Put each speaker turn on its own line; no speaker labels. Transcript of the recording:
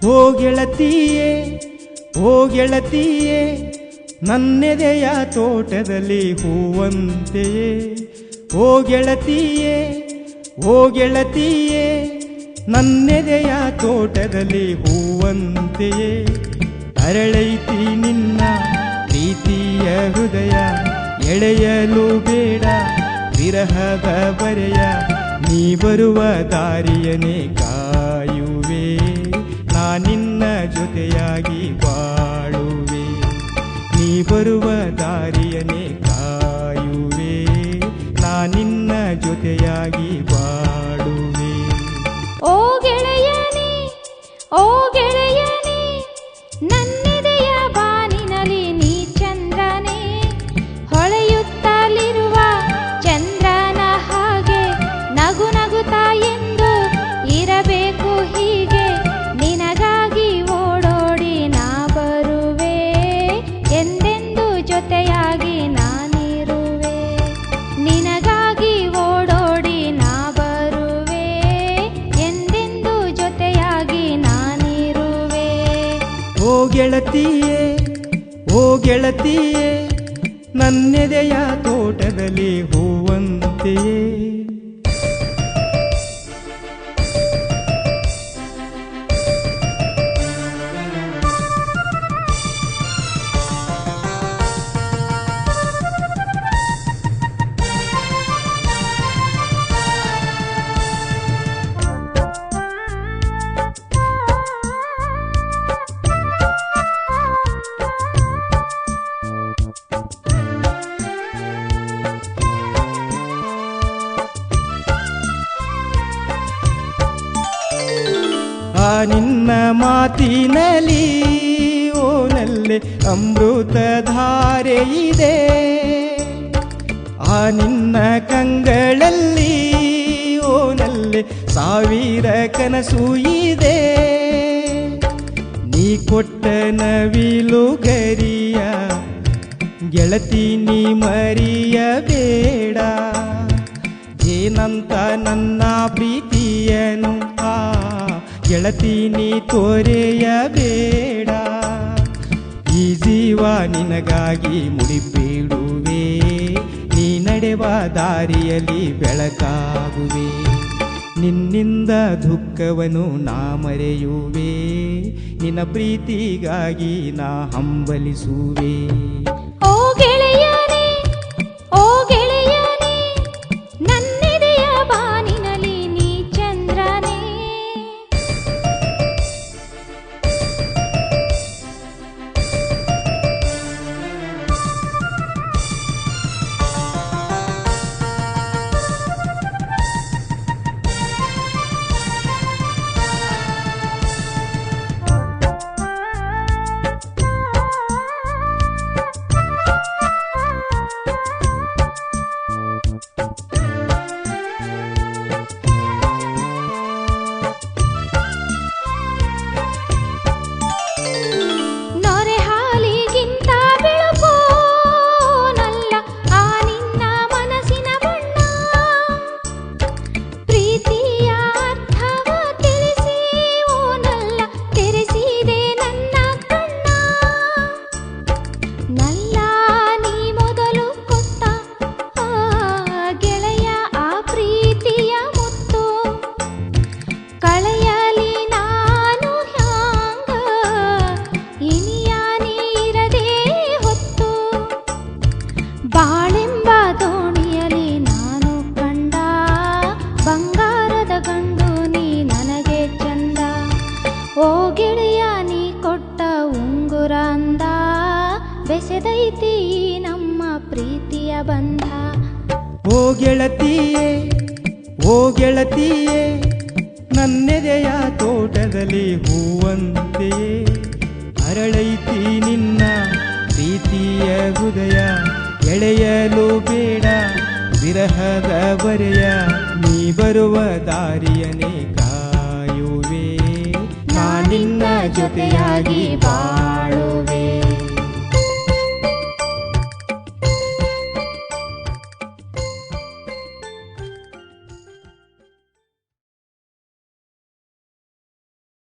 ಓ ಗೆಳತಿಯೇ ಓ ಗೆಳತಿಯೇ ನನ್ನೆದೆಯ ತೋಟದಲ್ಲಿ ಹೂವಂತೆಯೇ ಓ ಗೆಳತಿಯೇ ಓ ಗೆಳತಿಯೇ ನನ್ನೆದೆಯ ತೋಟದಲ್ಲಿ ಹೂವಂತೆಯೇ ಅರಳೈತಿ ನಿನ್ನ ಪ್ರೀತಿಯ ಹೃದಯ ಎಳೆಯಲು ಬೇಡ ವಿರಹದ ಬರೆಯ ನೀ ಬರುವ ದಾರಿಯನೇ ಕಾಯುವೆ ನಾ ನಿನ್ನ ಜೊತೆಯಾಗಿ ಬಾಳುವೆ ನೀ ಬರುವ ದಾರಿಯನೇ ಕಾಯುವೆ ನಾ ನಿನ್ನ ಜೊತೆಯಾಗಿ ಬಾಳುವೆ
ಓ ಗೆಳೆಯನೇ ಓ ಗೆಳೆಯನೇ ನನ್ನೆದೆಯ ಬಾನಿನಲ್ಲಿ ನೀ ಚಂದ್ರನೇ ಹೊಳೆಯುತ್ತಲಿರುವ ಚಂದ್ರನ ಹಾಗೆ ನಗು ನಗುತ್ತಾ ಎಂದು ಇರಬೇಕು ಹೀಗೆ ನಿನಗಾಗಿ ಓಡೋಡಿ ನಾ ಬರುವೆ ಎಂದೆಂದು ಜೊತೆಯಾಗಿ ನಾನಿರುವೆ ನಿನಗಾಗಿ ಓಡೋಡಿ ನಾ ಬರುವೆ ಎಂದೆಂದು ಜೊತೆಯಾಗಿ ನಾನಿರುವೆ
ಓ ಗೆಳತಿಯೇ ಓ ಗೆಳತಿಯೇ ನನ್ನೆದೆಯ ತೋಟದಲ್ಲಿ ಹೂವಂತೆಯೇ ಆ ನಿನ್ನ ಮಾತಿನಲ್ಲಿ ಓನಲ್ಲೆ ಅಮೃತ ಧಾರೆ ಇದೆ ಆ ನಿನ್ನ ಕಂಗಳಲ್ಲಿ ಓನಲ್ಲೆ ಸಾವಿರ ಕನಸು ಇದೆ ನೀ ಕೊಟ್ಟ ನವಿಲು ಗರಿಯ ಗೆಳತಿ ನೀ ಮರಿಯಬೇಡ ಏನಂತ ನನ್ನ ಪ್ರೀತಿಯನು ಆ ಗೆಳತಿ ನೀ ತೋರೆಯಬೇಡ ಈ ಜೀವ ನಿನಗಾಗಿ ಮುಡಿಬೇಡುವೆ ನೀ ನಡೆವ ದಾರಿಯಲ್ಲಿ ಬೆಳಕಾಗುವೆ ನಿನ್ನಿಂದ ದುಃಖವನ್ನು ನಾ ಮರೆಯುವೆ ನಿನ್ನ ಪ್ರೀತಿಗಾಗಿ ನಾ ಹಂಬಲಿಸುವೆ
ಓ ಗೆಳೆಯನೇ ಓ ಗೆಳೆಯನೇ ನನ್ನೆದೆಯ ಬಾನಿನಲ್ಲಿ ನೀ ಚಂದ್ರನೇ ನೊರೆ ಹಾಲಿಗಿಂತ ಬೆಳಕು ನಲ್ಲ ಆ ನಿನ್ನ ಮನಸ್ಸಿನ ಬಣ್ಣ ಪ್ರೀತಿಯ ಅರ್ಥವ ತಿಳಿಸಿ ಓನಲ್ಲ ತೆರೆಸಿದೆ ನನ್ನ ಕಣ್ಣ ನಲ್ಲ ನೀ ಮೊದಲು ಕೊಟ್ಟ ಆ ಗೆಳೆಯ ಆ ಪ್ರೀತಿಯ ಮುತ್ತು ಕಳೆಯಲಿ ನಾನು ಹ್ಯಾಂಗ ಇನಿಯ ನೀರದೇ ಹೊತ್ತು ಬಾಳೆಂಬ ದೋಣಿಯಲ್ಲಿ ನಾನು ಕಂಡ ಬಂಗಾರದ ಗಂಡು ನೀ ನನಗೆ ಚಂದ ಓ ಗೆಳೆಯ ನೀ ಕೊಟ್ಟ ಉಂಗುರ ಅಂದ ಬೆಸೆದೈತಿ ಈ ನಮ್ಮ ಪ್ರೀತಿಯ ಬಂಧ
ಓ ಗೆಳತಿಯೇ ಓ ಗೆಳತಿಯೇ ನನ್ನೆದೆಯ ತೋಟದಲ್ಲಿ ಹೂವಂತೆಯೇ ಅರಳೈತಿ ನಿನ್ನ ಪ್ರೀತಿಯ ಹೃದಯ ಎಳೆಯಲು ಬೇಡ ವಿರಹದ ಬರೆಯ ನೀ ಬರುವ ದಾರಿಯನೇ ಕಾಯುವೆ ನಾ ನಿನ್ನ ಜೊತೆಯಾಗಿ ಬಾಳುವೆ